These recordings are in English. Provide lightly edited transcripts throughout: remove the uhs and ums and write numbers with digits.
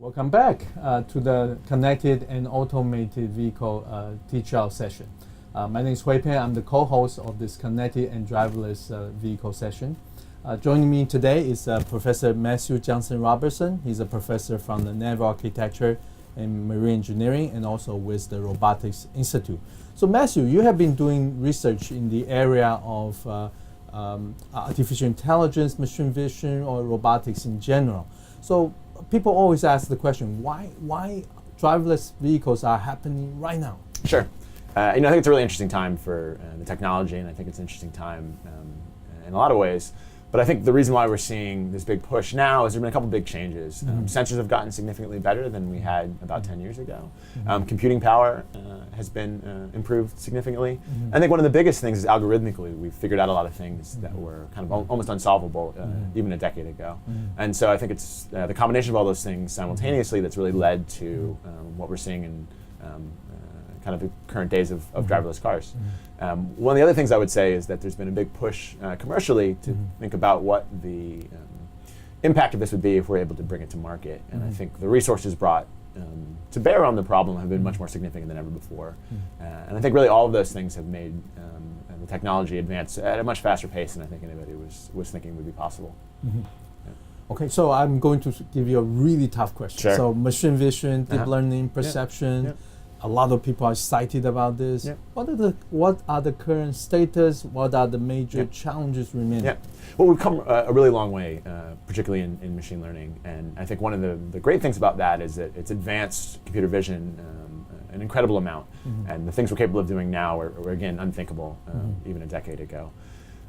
Welcome back to the Connected and Automated Vehicle teach-out session. My name is Hui Pei. I'm the co-host of this Connected and Driverless Vehicle session. Joining me today is Professor Matthew Johnson Robertson. He's a professor from the Naval Architecture and Marine Engineering and also with the Robotics Institute. So Matthew, you have been doing research in the area of artificial intelligence, machine vision, or robotics in general. So people always ask the question, why driverless vehicles are happening right now? Sure. I think it's a really interesting time for the technology, and I think it's an interesting time in a lot of ways. But I think the reason why we're seeing this big push now is there have been a couple big changes. Sensors have gotten significantly better than we had about 10 years ago. Computing power has been improved significantly. I think one of the biggest things is algorithmically, we've figured out a lot of things that were kind of almost unsolvable even a decade ago. And so I think it's the combination of all those things simultaneously that's really led to what we're seeing in kind of the current days of driverless cars. One of the other things I would say is that there's been a big push commercially to think about what the impact of this would be if we're able to bring it to market. And I think the resources brought to bear on the problem have been much more significant than ever before. And I think really all of those things have made the technology advance at a much faster pace than I think anybody was thinking would be possible. Okay, so I'm going to give you a really tough question. Sure. So machine vision, deep learning, perception, a lot of people are excited about this. What are the current status? What are the major challenges remaining? Well, we've come a really long way, particularly in machine learning. And I think one of the great things about that is that it's advanced computer vision an incredible amount. And the things we're capable of doing now were again, unthinkable even a decade ago.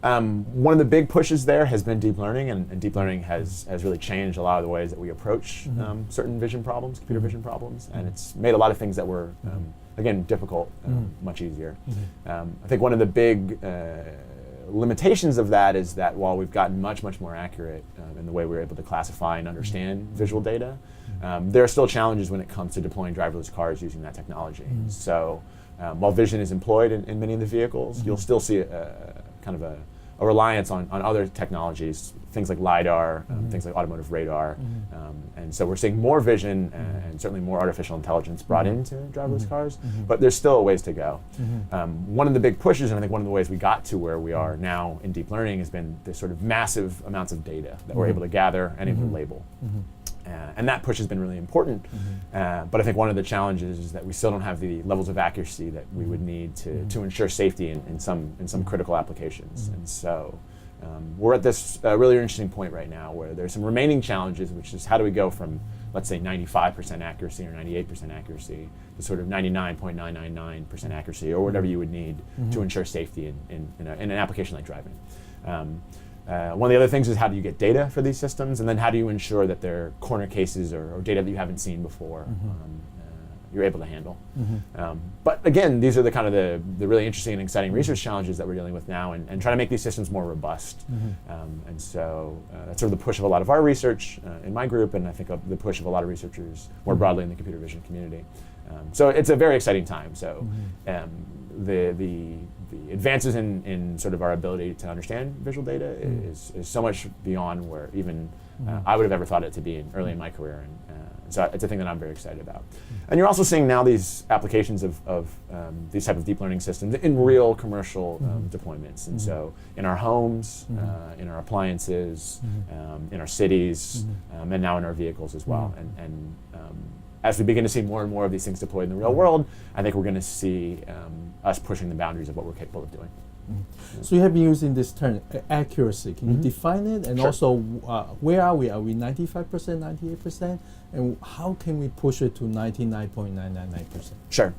One of the big pushes there has been deep learning, and deep learning has really changed a lot of the ways that we approach certain vision problems, computer vision problems, and it's made a lot of things that were, again, difficult much easier. I think one of the big limitations of that is that while we've gotten much more accurate in the way we're able to classify and understand visual data, there are still challenges when it comes to deploying driverless cars using that technology. So while vision is employed in many of the vehicles, you'll still see kind of a reliance on other technologies, things like LiDAR, things like automotive radar. And so we're seeing more vision and certainly more artificial intelligence brought into driverless cars, but there's still a ways to go. One of the big pushes, and I think one of the ways we got to where we are now in deep learning has been this sort of massive amounts of data that we're able to gather and able to label. And that push has been really important, but I think one of the challenges is that we still don't have the levels of accuracy that we would need to ensure safety in some critical applications. And so we're at this really interesting point right now where there's some remaining challenges, which is how do we go from, let's say, 95% accuracy or 98% accuracy to sort of 99.999% accuracy or whatever you would need to ensure safety in an application like driving. One of the other things is how do you get data for these systems, and then how do you ensure that they're corner cases or data that you haven't seen before you're able to handle. But again, these are the kind of the really interesting and exciting research challenges that we're dealing with now, and trying to make these systems more robust. And so that's sort of the push of a lot of our research in my group, and I think the push of a lot of researchers more broadly in the computer vision community. So it's a very exciting time. So the advances in sort of our ability to understand visual data is so much beyond where even I would have ever thought it to be early in my career. And so it's a thing that I'm very excited about. And you're also seeing now these applications of these type of deep learning systems in real commercial deployments. And so in our homes, in our appliances, in our cities, and now in our vehicles as well. And as we begin to see more and more of these things deployed in the real world, I think we're going to see us pushing the boundaries of what we're capable of doing. So you have been using this term, accuracy. Can you define it? And also, where are we? Are we 95%, 98%? And how can we push it to 99.999%? Sure.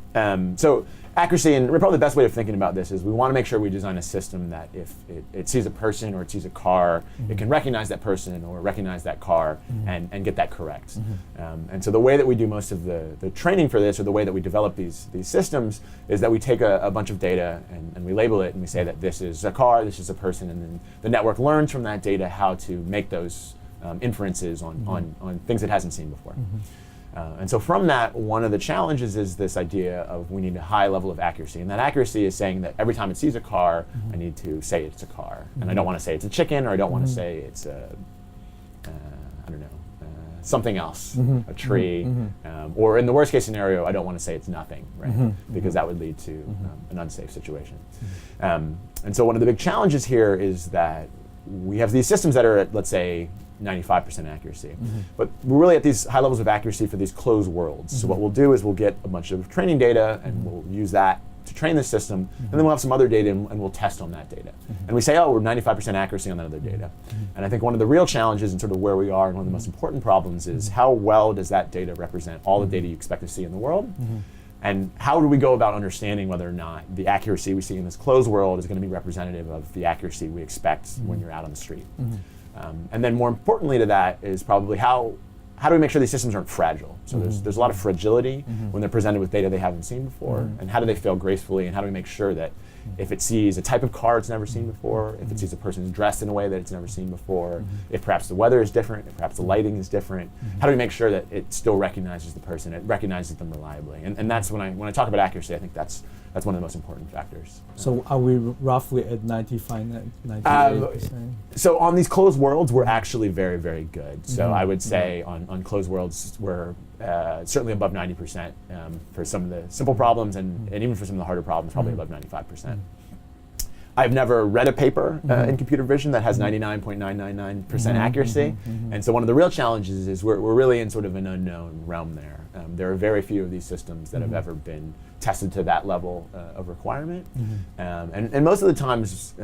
So accuracy, and probably the best way of thinking about this is we want to make sure we design a system that if it sees a person or it sees a car, it can recognize that person or recognize that car and get that correct. And so the way that we do most of the training for this, or the way that we develop these systems, is that we take a bunch of data and we label it and we say that this is a car, this is a person, and then the network learns from that data how to make those inferences on things it hasn't seen before. And so from that, one of the challenges is this idea of we need a high level of accuracy. And that accuracy is saying that every time it sees a car, I need to say it's a car. And I don't want to say it's a chicken, or I don't want to say it's a, I don't know, something else, a tree, or in the worst case scenario, I don't want to say it's nothing, right? Because that would lead to an unsafe situation. And so one of the big challenges here is that we have these systems that are at, let's say, 95% accuracy. But we're really at these high levels of accuracy for these closed worlds. So what we'll do is we'll get a bunch of training data and we'll use that to train the system, and then we'll have some other data and we'll test on that data. And we say, oh, we're 95% accuracy on that other data. And I think one of the real challenges and sort of where we are and one of the most important problems is how well does that data represent all the data you expect to see in the world? And how do we go about understanding whether or not the accuracy we see in this closed world is going to be representative of the accuracy we expect when you're out on the street? And then more importantly to that is probably how do we make sure these systems aren't fragile? So there's a lot of fragility when they're presented with data they haven't seen before, and how do they fail gracefully, and how do we make sure that if it sees a type of car it's never seen before, if it sees a person dressed in a way that it's never seen before, if perhaps the weather is different, if perhaps the lighting is different, how do we make sure that it still recognizes the person, it recognizes them reliably? And that's when I talk about accuracy, I think that's one of the most important factors. So are we roughly at 98%? So on these closed worlds, we're actually very, very good. So I would say on closed worlds, we're certainly above 90% for some of the simple problems, and even for some of the harder problems, probably above 95%. I've never read a paper in computer vision that has 99.999% accuracy. And so one of the real challenges is we're really in sort of an unknown realm there. There are very few of these systems that have ever been tested to that level of requirement. And most of the times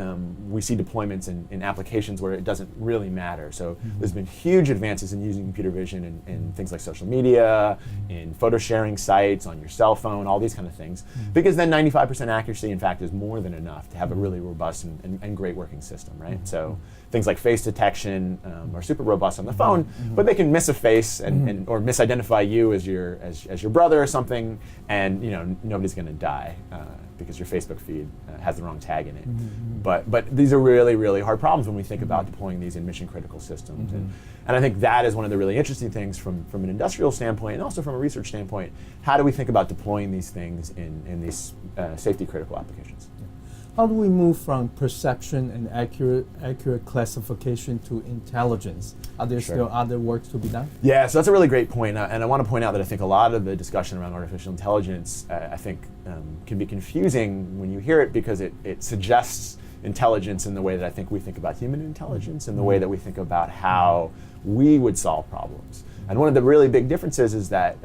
we see deployments in applications where it doesn't really matter. So there's been huge advances in using computer vision in things like social media, in photo sharing sites, on your cell phone, all these kind of things. Because then 95% accuracy, in fact, is more than enough to have a really robust and great working system, right? So things like face detection are super robust on the phone, but they can miss a face or misidentify you as your brother or something, and nobody's going to die because your Facebook feed has the wrong tag in it. But these are really, really hard problems when we think about deploying these in mission critical systems. And I think that is one of the really interesting things from an industrial standpoint and also from a research standpoint. How do we think about deploying these things in these safety critical applications? How do we move from perception and accurate classification to intelligence? Are there still other work to be done? Yeah, so that's a really great point. And I want to point out that I think a lot of the discussion around artificial intelligence, I think, can be confusing when you hear it because it suggests intelligence in the way that I think we think about human intelligence, in the way that we think about how we would solve problems. And one of the really big differences is that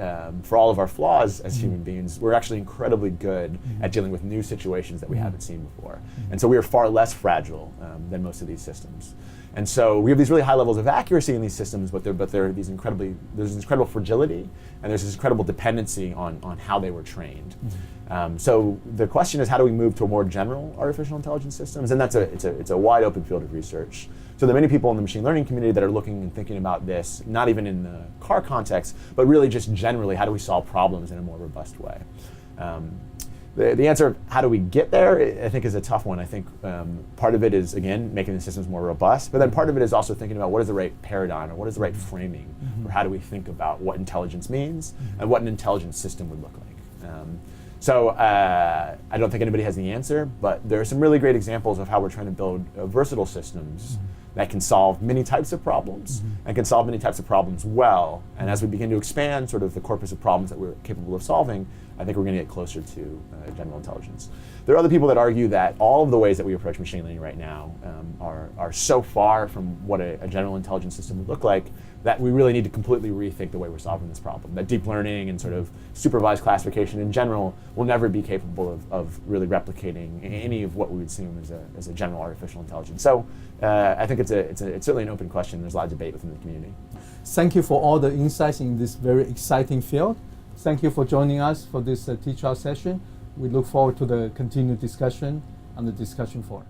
for all of our flaws as human beings, we're actually incredibly good at dealing with new situations that we haven't seen before. And so we are far less fragile than most of these systems. And so we have these really high levels of accuracy in these systems, but there's this incredible fragility, and there's this incredible dependency on how they were trained. So the question is, how do we move to a more general artificial intelligence systems? And it's a wide open field of research. So there are many people in the machine learning community that are looking and thinking about this, not even in the car context, but really just generally, how do we solve problems in a more robust way? The answer of how do we get there, I think, is a tough one. I think part of it is, again, making the systems more robust, but then part of it is also thinking about what is the right paradigm or what is the right framing, or how do we think about what intelligence means and what an intelligent system would look like. So I don't think anybody has the answer, but there are some really great examples of how we're trying to build versatile systems that can solve many types of problems and can solve many types of problems well. And as we begin to expand sort of the corpus of problems that we're capable of solving, I think we're going to get closer to general intelligence. There are other people that argue that all of the ways that we approach machine learning right now are so far from what a general intelligence system would look like that we really need to completely rethink the way we're solving this problem. That deep learning and sort of supervised classification in general will never be capable of really replicating any of what we would assume as a general artificial intelligence. So I think it's certainly an open question. There's a lot of debate within the community. Thank you for all the insights in this very exciting field. Thank you for joining us for this teach-out session. We look forward to the continued discussion on the discussion forum.